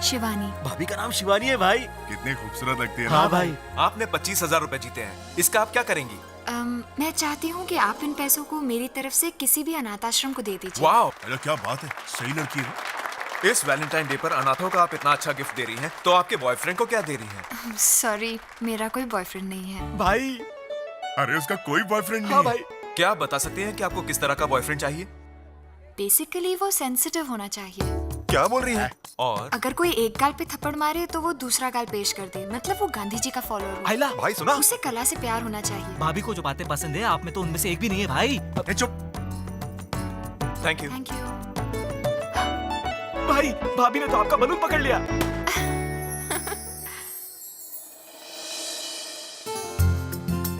शिवानी। भाभी का नाम शिवानी है भाई। कितनी खूबसूरत लगती है। हाँ भाई। आपने 25,000 रुपए जीते हैं, इसका आप क्या करेंगी? मैं चाहती हूँ कि आप इन पैसों को मेरी तरफ से किसी भी अनाथ आश्रम को दे दीजिए। वाओ, अरे क्या बात है, सही लड़की है। इस वैलेंटाइन डे पर अनाथों का आप इतना अच्छा गिफ्ट दे रही हैं, तो आपके बॉयफ्रेंड को क्या दे रही हैं? सॉरी, मेरा कोई बॉयफ्रेंड नहीं है। भाई। अरे उसका कोई बॉयफ्रेंड नहीं हाँ है। भाई। क्या आप बता सकते हैं कि आपको किस तरह का बॉयफ्रेंड चाहिए? बेसिकली वो सेंसिटिव होना चाहिए। क्या बोल रही हैं? और अगर कोई एक गाल पे थप्पड़ मारे तो वो दूसरा गाल पेश कर दे, मतलब वो गांधी जी का फॉलोअर हो। आइला। भाई सुना, उसे कला से प्यार होना चाहिए। भाभी को जो बातें पसंद है आप में तो उनमें से एक भी नहीं है भाई। ए, चुप। Thank you. Thank you. भाई भाभी ने तो आपका बलून पकड़ लिया।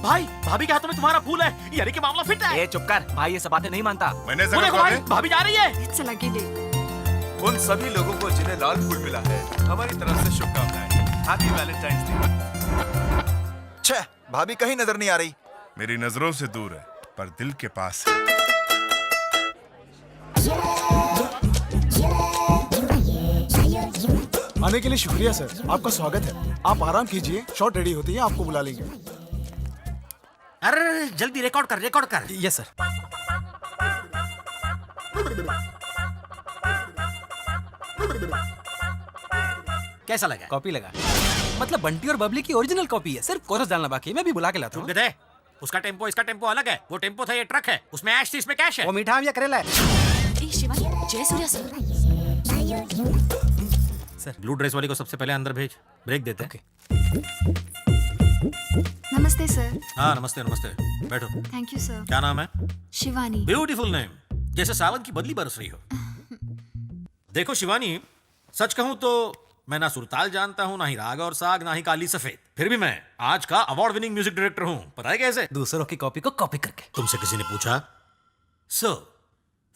भाई भाभी के हाथों में तुम्हारा फूल है, यानी कि मामला फिट है। ए चुप कर, भाई ये सब बातें नहीं मानता। मैंने वो ऐसा देखो कहा भाई, है? भाभी जा रही है। It's a lucky day. उन सभी लोगों को जिन्हें लाल फूल मिला है, हमारी तरफ से शुभकामनाएं। Happy Valentine's day. छह, भाभी कहीं नजर नहीं आ रही। मेरी नजरों से दूर है, पर दिल के पास है। आने के लिए शुक्रिया सर, आपका स्वागत है। आप आराम कीजिए, शॉट रेडी होती है, आपको बुला लेंगे। अरे जल्दी रिकॉर्ड कर। Yes sir. कैसा लगा? कॉपी लगा। मतलब बंटी और बबली की ओरिजिनल कॉपी है, सिर्फ कोरस डालना बाकी है। मैं भी बुला के लाता हूँ। दे, उसका टेम्पो इसका टेम्पो अलग है। वो टेम्पो था, ये ट्रक है। उसमें ऐश थी, इसमें कैश है। वो मीठा आम या करेला है? ए शिवानी, जय सूर्या सर। ब्लू ड्रेस वाली को सबसे पहले अंदर भेज, ब्रेक देते हैं। नमस्ते सर। हाँ नमस्ते नमस्ते, बैठो। Thank you sir. क्या नाम है? शिवानी। ब्यूटीफुल नेम, जैसे सावन की बदली बरस रही हो। देखो शिवानी, सच कहूं तो मैं ना सुरताल जानता हूं, ना ही राग और साग, ना ही काली सफेद। फिर भी मैं आज का अवार्ड विनिंग म्यूजिक डायरेक्टर हूं। पता है कैसे? दूसरों की कॉपी को कॉपी करके। तुमसे किसी ने पूछा? सर,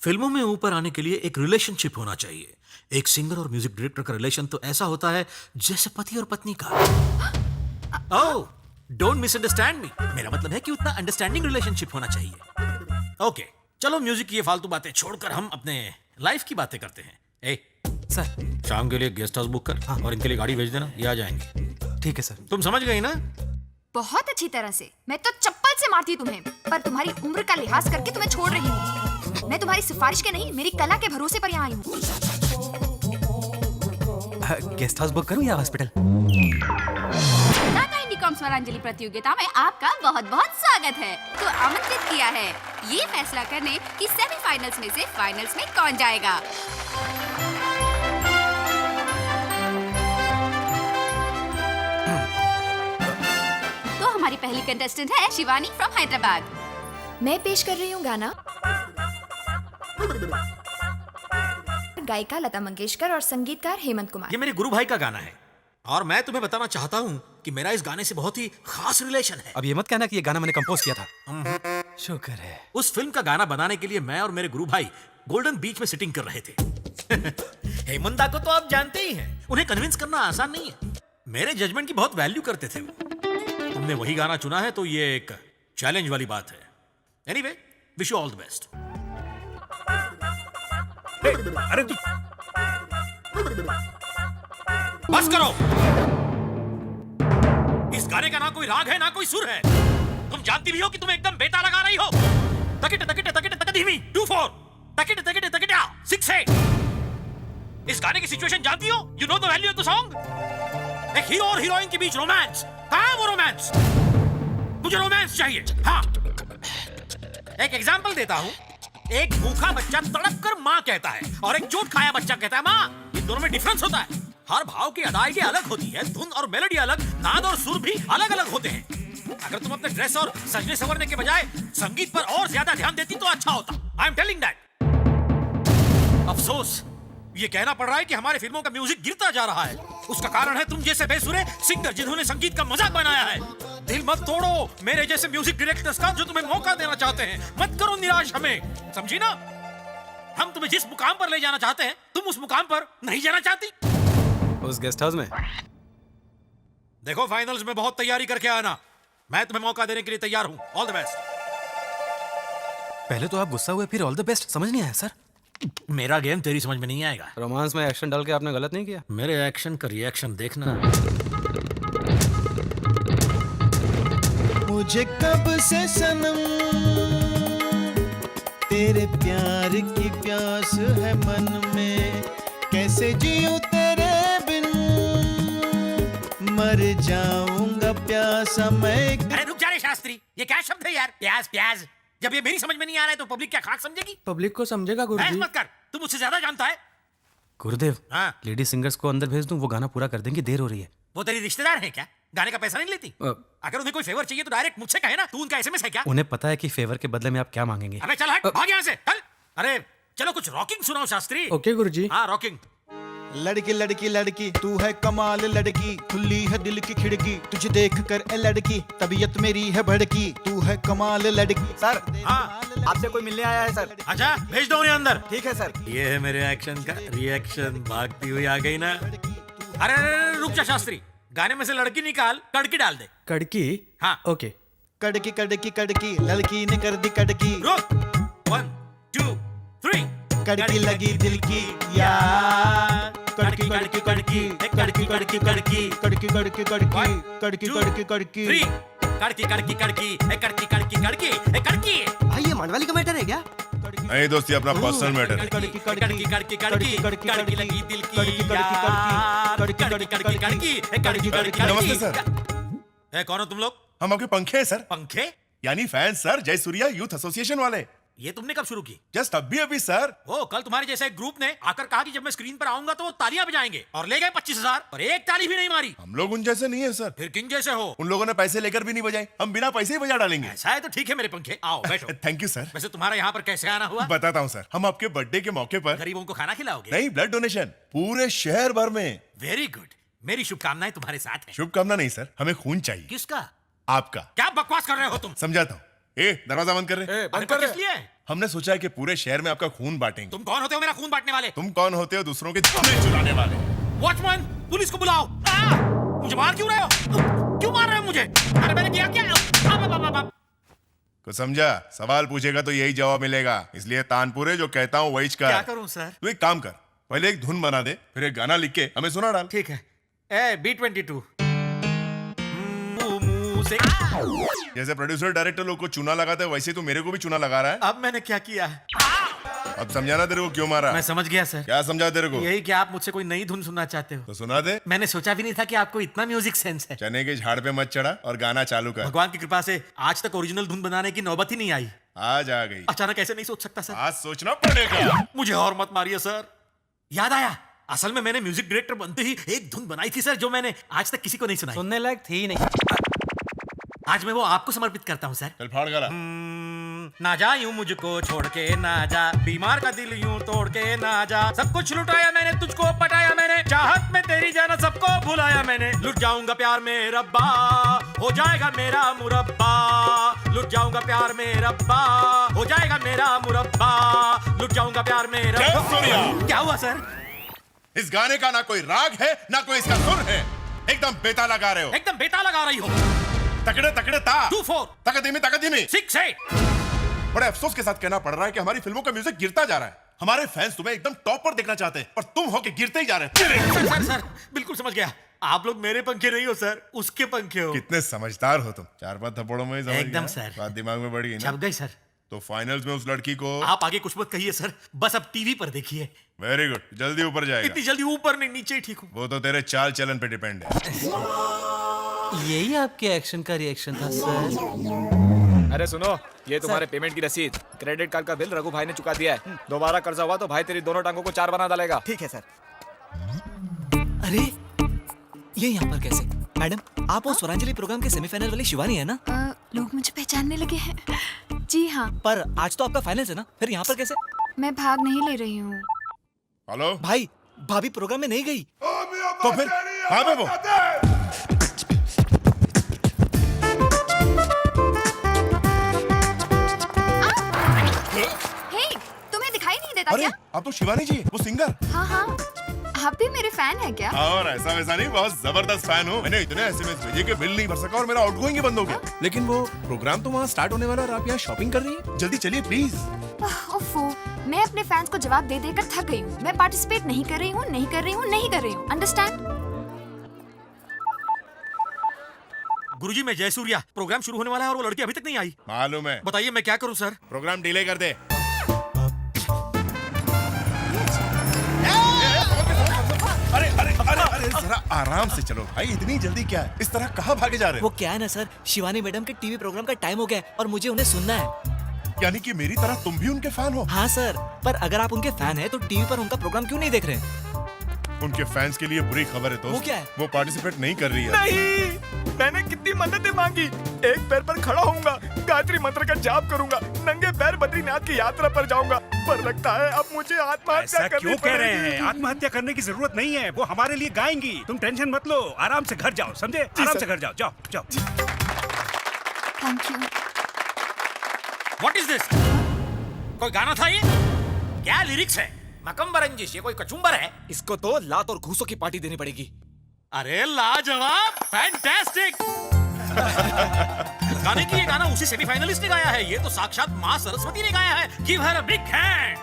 फिल्मों में ऊपर आने के लिए एक रिलेशनशिप होना चाहिए। एक सिंगर और म्यूजिक डायरेक्टर का रिलेशन तो ऐसा होता है जैसे पति और पत्नी का। ओह, डोंट मिसअंडरस्टैंड मी। मेरा मतलब है कि उतना अंडरस्टैंडिंग रिलेशनशिप होना चाहिए। ओके, चलो म्यूजिक की ये फालतू बातें छोड़कर हम अपने लाइफ की बातें करते हैं। ए सर शाम के लिए गेस्ट हाउस बुक कर। हाँ। और इनके लिए गाड़ी भेज देना, ये आ जाएंगे। ठीक है सर। तुम समझ गई ना? बहुत अच्छी तरह से। मैं तो चप्पल से मारती तुम्हें, पर तुम्हारी उम्र का लिहाज करके तुम्हें छोड़ रही हूँ। मैं तुम्हारी सिफारिश के नहीं, मेरी कला के भरोसे पर यहाँ आई हूँ। गेस्ट हाउस बुक करूँ या हॉस्पिटल? टाटा इंडिकॉम स्वरांजलि प्रतियोगिता में आपका बहुत बहुत स्वागत है। तो आमंत्रित किया है ये फैसला करने कि सेमीफाइनल्स में से फाइनल्स में कौन जाएगा। तो हमारी पहली कंटेस्टेंट है शिवानी फ्रॉम हैदराबाद। मैं पेश कर रही हूँ गाना गायिका लता मंगेशकर और संगीतकार हेमंत कुमार। ये मेरे गुरु भाई का गाना है और मैं तुम्हें बताना चाहता हूँ कि मेरा इस गाने से बहुत ही खास रिलेशन है। अब ये मत कहना कि ये गाना मैंने कंपोज किया था। शुक्र है। उस फिल्म का गाना बनाने के लिए मैं और मेरे गुरु भाई गोल्डन बीच में सिटिंग कर रहे थे। हेमंता को तो आप जानते ही हैं, उन्हें कन्विंस करना आसान नहीं है। मेरे जजमेंट की बहुत वैल्यू करते थे वो। तुमने वही गाना चुना है तो ये एक चैलेंज वाली बात है। Anyway, wish you all the best. अरे तू बस करो। इस गाने का ना कोई राग है ना कोई सुर है। तुम जानती भी हो कि तुम एकदम बेता लगा रही हो। तकिट तकिट तकिट तकिट धीमी 2-4 तकिट तकिट तकिट 6-8। इस गाने की सिचुएशन जानती हो? You know the value of the song. एक हीरो और हीरोइन के बीच रोमांस। कहाँ है वो रोमांस? मुझे रोमांस चाहिए। हाँ, एक एग्जांपल देता हूँ। एक भूखा बच्चा तड़प कर माँ कहता है और एक चोट खाया बच्चा कहता है माँ। इन दोनों में डिफरेंस होता है। हर भाव की अदायगी अलग होती है, धुन और मेलोडी अलग, नाद और सुर भी अलग अलग होते हैं। अगर तुम अपने ड्रेस और सजने संवरने के बजाय संगीत पर और ज्यादा ध्यान देती तो अच्छा होता। I am telling that. अफसोस ये कहना पड़ रहा है कि हमारे फिल्मों का म्यूजिक गिरता जा रहा है। उसका कारण है तुम जैसे बेसुरे सिंगर जिन्होंने संगीत का मजाक बनाया है। दिल मत तोड़ो मेरे जैसे म्यूजिक डायरेक्टर्स का जो तुम्हें मौका देना चाहते हैं। मत करो निराश हमें, समझी ना? हम तुम्हें जिस मुकाम पर ले जाना चाहते हैं तुम उस मुकाम पर नहीं जाना चाहती। उस गेस्ट हाउस में देखो, फाइनल्स में बहुत तैयारी करके आना। मैं तुम्हें मौका देने के लिए तैयार हूं। All the best. पहले तो आप गुस्सा हुए, फिर ऑल द बेस्ट। समझ नहीं आया सर। मेरा गेम तेरी समझ में नहीं आएगा। रोमांस में एक्शन डाल के आपने गलत नहीं किया। मेरे एक्शन का रिएक्शन देखना। मुझे कब से सनम तेरे प्यार की प्यास है मन में, कैसे जीऊं तेरे बिन, मर जाऊंगा प्यासा मैं। अरे रुक जा रे शास्त्री, ये क्या शब्द है यार? प्याज प्याज। जब ये मेरी समझ में नहीं आ रहा है तो पब्लिक क्या खाक समझेगी? पब्लिक को समझेगा बहस गुरुजी। मत कर, तू मुझसे ज्यादा जानता है। गुरुदेव, हाँ। लेडी सिंगर्स को अंदर भेज दूं, वो गाना पूरा कर देंगी, देर हो रही है। वो तेरी रिश्तेदार है क्या? गाने का पैसा नहीं लेती? अगर उन्हें कोई फेवर चाहिए तो डायरेक्ट मुझसे कहे ना। तू उनका एसएमएस है क्या? उन्हें पता है कि फेवर के बदले में आप क्या मांगेंगे। अबे चल हट, भाग यहाँ से, चल। अरे चलो कुछ रॉकिंग सुनाओ शास्त्री। ओके गुरुजी। हाँ रॉकिंग। लड़की लड़की लड़की तू है कमाल लड़की, खुली है दिल की खिड़की, तुझे देख कर ए लड़की तबीयत मेरी है भड़की, तू है कमाल लड़की। सर हाँ आपसे कोई मिलने आया है सर। अच्छा भेज दो उन्हें अंदर। ठीक है सर। ये है मेरे एक्शन का रिएक्शन। भागती हुई आ गई ना। अरे अरे, रुक जा शास्त्री, गाने में से लड़की निकाल, कड़की डाल दे। कड़की। हाँ ओके। कड़की कड़की कड़की लड़की ने कर दी कड़की, रुक। 1 2 3। कड़की लगी दिल की यार, कड़की कड़की कड़की कड़की कड़की कड़की कड़की कड़की कड़की कड़की कड़की कड़की। 3। कड़की कड़की कड़की कड़की कड़की कड़की कड़की। भाई ये मनवाली का मैटर है क्या? नहीं दोस्ती, अपना पर्सनल मैटर है। कड़की कड़की कड़की कड़की कड़की लगी दिल की यार। कड़की कड़की कड़की कड़की कड़की। नमस्ते सर। है कौन हो तुम लोग? हम आपके पंखे हैं सर, पंखे? यानी फैन सर, जय सूर्या यूथ एसोसिएशन वाले। ये तुमने कब शुरू की? जस्ट अभी सर। वो कल तुम्हारे जैसे एक ग्रुप ने आकर कहा कि जब मैं स्क्रीन पर आऊंगा तो वो तालियां बजाएंगे, और ले गए 25,000 और एक ताली भी नहीं मारी। हम लोग उन जैसे नहीं है सर। फिर किन जैसे हो? उन लोगों ने पैसे लेकर भी नहीं बजाए, हम बिना पैसे ही बजा डालेंगे। ऐसा है तो ठीक है मेरे पंखे, आओ बैठो। Thank you sir. वैसे तुम्हारा यहाँ पर कैसे आना हुआ? बताता हूँ सर, हम आपके बर्थडे के मौके पर गरीबों को खाना खिलाओगे? नहीं, ब्लड डोनेशन पूरे शहर भर में। वेरी गुड, मेरी शुभकामनाएं तुम्हारे साथ हैं। शुभकामना नहीं सर, हमें खून चाहिए। किसका? आपका। क्या बकवास कर रहे हो तुम? समझाता हूँ। दरवाजा बंद कर रहे। अरे पर किस लिए? हमने सोचा है कि पूरे शहर में आपका खून बांटेंगे। तुम कौन होते हो मेरा खून बांटने वाले? तुम कौन होते हो दूसरों के दिल चुराने वाले? वॉचमैन, पुलिस को बुलाओ। मुझे मार क्यों रहे हो? क्यों मार रहे हो मुझे? अरे मैंने किया क्या? को समझा? सवाल पूछेगा तो यही जवाब मिलेगा, इसलिए तानपुरे जो कहता हूँ वही कर। क्या करूं सर? तू एक काम कर, पहले एक धुन बना दे, फिर एक गाना लिख के हमें सुना डाल। ठीक है। ए B22 से। जैसे प्रोड्यूसर डायरेक्टर लोग को चूना लगाते हैं, वैसे तू मेरे को भी चूना लगा रहा है। अब मैंने क्या किया है? अब समझाना तेरे को क्यों मारा? मैं समझ गया सर। क्या समझा तेरे को? यही कि आप मुझसे कोई नई धुन सुनना चाहते हो। तो सुना दे। मैंने सोचा भी नहीं था कि आपको इतना म्यूजिक सेंस है। चने के झाड़ पे मत चढ़ा और गाना चालू कर। भगवान की कृपा से आज तक ओरिजिनल धुन बनाने की नौबत ही नहीं आई। आज आ गई। अचानक ऐसे नहीं सोच सकता सर। आज सोचना पड़ेगा। मुझे और मत मारिए सर। याद आया, असल में मैंने म्यूजिक डायरेक्टर बनते ही एक धुन बनाई थी सर, जो मैंने आज तक किसी को नहीं सुनाई। सुनने लायक थी नहीं। आज मैं वो आपको समर्पित करता हूँ सर। चल फाड़ गला। ना जा यूं मुझको छोड़ के ना जा, बीमार का दिल यूं तोड़ के ना जा। सब कुछ लुटाया मैंने, तुझको पटाया मैंने, चाहत में तेरी जाना सबको भुलाया मैंने। लुट जाऊंगा प्यार में रब्बा, हो जाएगा मेरा मुरब्बा। लुट जाऊंगा प्यार में रब्बा, हो जाएगा मेरा मुरब्बा। लुट जाऊंगा प्यार में रब्बा। क्या हुआ सर? इस गाने का ना कोई राग है ना कोई इसका सुर है, एकदम बेताल लगा रहे हो। एकदम बेताल लगा रही हो। तकड़े तकड़े ता 2 4 तकधीमी 6 8। बड़े अफसोस के साथ कहना पड़ रहा है कि हमारी फिल्मों का म्यूजिक गिरता जा रहा है। हमारे फैंस तुम्हें एकदम टॉप पर देखना चाहते हैं और तुम हो के गिरते ही जा रहे हो। सर सर बिल्कुल समझ गया। आप लोग मेरे पंखे नहीं हो सर, उसके पंखे हो। कितने समझदार हो तुम। 4-5 थप्पड़ों में ही समझ एकदम गया। सर। बात दिमाग में बढ़ गई ना। छप गई सर। तो फाइनल्स में उस लड़की को आप आगे कुछ मत कहिए सर, बस अब टीवी पर देखिए। वेरी गुड, जल्दी ऊपर जाएगा। इतनी जल्दी ऊपर नहीं, नीचे ही ठीक हूँ। वो तो तेरे चाल चलन पे डिपेंड है। यही आपके एक्शन का रिएक्शन था सर। अरे सुनो, ये तुम्हारे पेमेंट की रसीद, क्रेडिट कार्ड का बिल रघु भाई ने चुका दिया है। दोबारा कर्जा हुआ तो भाई तेरी दोनों टांगों को 4 बना डालेगा। ठीक है सर। अरे ये यहाँ पर कैसे? मैडम, आप वो स्वरांजलि प्रोग्राम के सेमीफाइनल वाली शिवानी है ना? लोग मुझे पहचानने लगे हैं। जी हाँ। पर आज तो आपका फाइनल है ना, फिर यहाँ पर कैसे? मैं भाग नहीं ले रही हूँ। हेलो भाई, भाभी प्रोग्राम में नहीं गई। तो फिर कहाँ पे वो? हे, तुम्हें दिखाई नहीं देता अरे क्या? आप तो शिवानी जी, वो सिंगर। हाँ हाँ, आप भी मेरे फैन हैं क्या? और ऐसा वैसा नहीं, बहुत जबरदस्त फैन हूँ। मैंने इतने एसएमएस भेजे कि बिल नहीं भर सका और मेरा आउटगोइंग ही बंद हो गया। लेकिन वो प्रोग्राम तो वहाँ स्टार्ट होने वाला और आप यहाँ शॉपिंग कर रही हैं। जल्दी चलिए प्लीज। ओफो, मैं अपने फैंस को जवाब दे देकर थक गई हूँ। मैं पार्टिसिपेट नहीं कर रही हूँ, नहीं कर रही हूँ, नहीं कर रही हूँ। अंडरस्टैंड? गुरुजी, मैं जयसूर्या। प्रोग्राम शुरू होने वाला है और वो लड़की अभी तक नहीं आई। मालूम है। बताइए मैं क्या करूं सर? प्रोग्राम डिले कर दे। अरे अरे अरे अरे जरा आराम से चलो भाई, इतनी जल्दी क्या है? इस तरह कहाँ भागे जा रहे वो हो? क्या है ना सर, शिवानी मैडम के टीवी प्रोग्राम का टाइम हो गया है और मुझे उन्हें सुनना है। यानी कि मेरी तरह तुम भी उनके फैन हो? हाँ सर, पर अगर आप उनके फैन हैं तो टीवी पर उनका प्रोग्राम क्यों नहीं देख रहे हैं? उनके फैंस के लिए बुरी खबर है दोस्त। वो क्या है? वो पार्टिसिपेट नहीं कर रही है। नहीं, मैंने कितनी मन्नतें मांगी। एक पैर पर खड़ा होऊंगा, गायत्री मंत्र का जाप करूंगा, नंगे पैर बद्रीनाथ की यात्रा पर जाऊंगा, पर लगता है अब मुझे आत्महत्या करनी क्यों कह रहे पड़ेगी। हैं? आत्महत्या करने की जरूरत नहीं है, वो हमारे लिए गाएंगी। तुम टेंशन मत लो, आराम से घर जाओ, समझे? आराम से घर जाओ, जाओ जाओ। Thank you. What is this? कोई गाना था ये? क्या लिरिक्स है? मकम्बरंजिश, ये कोई कचुम्बर है? इसको तो लात और घूसों की पार्टी देनी पड़ेगी। अरे लाजवाब, फैंटास्टिक। गाने की ये गाना उसी सेमीफाइनलिस्ट ने गाया है। ये तो साक्षात माँ सरस्वती ने गाया है। Give her a big hand.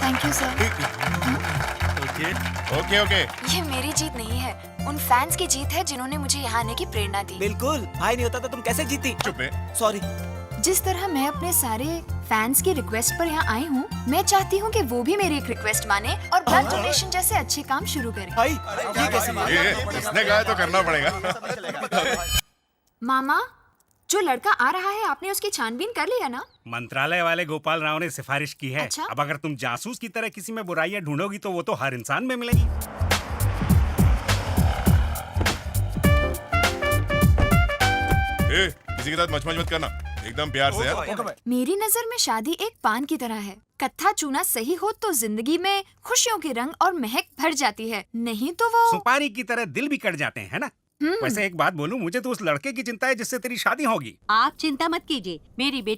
Thank you sir. Okay okay. ये मेरी जीत नहीं है, उन फैंस की जीत है जिन्होंने मुझे यहाँ आने की प्रेरणा दी। बिल्कुल, भाई नहीं होता तो तुम कैसे जीती? चुप है। सॉरी। जिस तरह मैं अपने सारे फैंस की रिक्वेस्ट पर यहाँ आई हूँ, मैं चाहती हूँ कि वो भी मेरी एक रिक्वेस्ट माने और ब्लड डोनेशन जैसे अच्छे काम शुरू करें। भाई, ये कैसे बात? इसने गाया तो करना पड़ेगा। मामा, जो लड़का आ रहा है आपने उसकी छानबीन कर लिया ना? मंत्रालय वाले गोपाल राव ने सिफारिश की है। अच्छा? अब अगर तुम जासूस की तरह किसी में बुराइयां ढूंढोगी तो वो तो हर इंसान में मिलेगी। किसी के साथ मचमच मत करना, एकदम प्यार से यार। मेरी नजर में शादी एक पान की तरह है। कत्था चूना सही हो तो जिंदगी में खुशियों के रंग और महक भर जाती है, नहीं तो वो सुपारी की तरह दिल भी कट जाते हैं, है ना? वैसे एक बात बोलूं, मुझे तो उस लड़के की चिंता है जिससे तेरी शादी होगी। आप चिंता मत कीजिए, मेरी बेटी